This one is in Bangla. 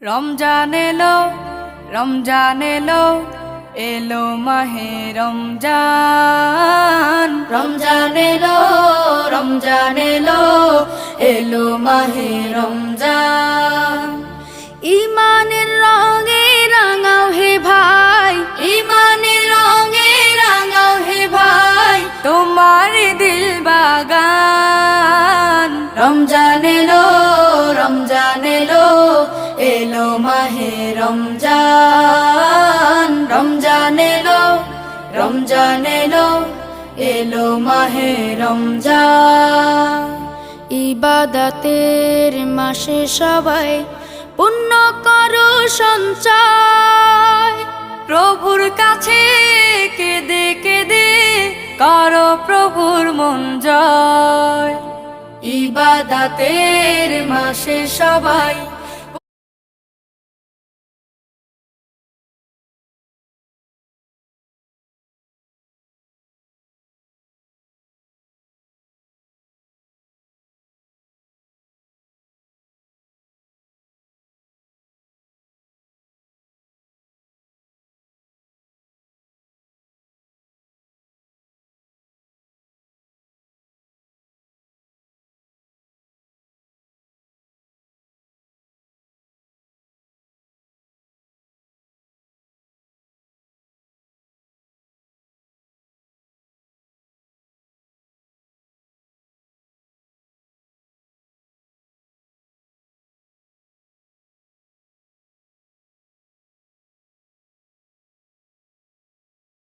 রমজান এলো, রমজান এলো, এলো মাহে রমজান। রমজান এলো, রমজান এলো, এলো মাহে রমজান। ইমানের রঙে রাঙাও হে ভাই, ইমানের রঙে রাঙাও হে ভাই, তোমার দিল বাগান। রমজান এলো, রমজান এলো, এলো মাহে রমজান। রমজান এলো, রমজান এলো, এলো মাহে রমজান। ইবাদতের মাসে সবাই পুণ্য করো সঞ্চয়, প্রভুর কাছে কেঁদে কেঁদে করো প্রভুর মন জয়। ইবাদতের মাসে সবাই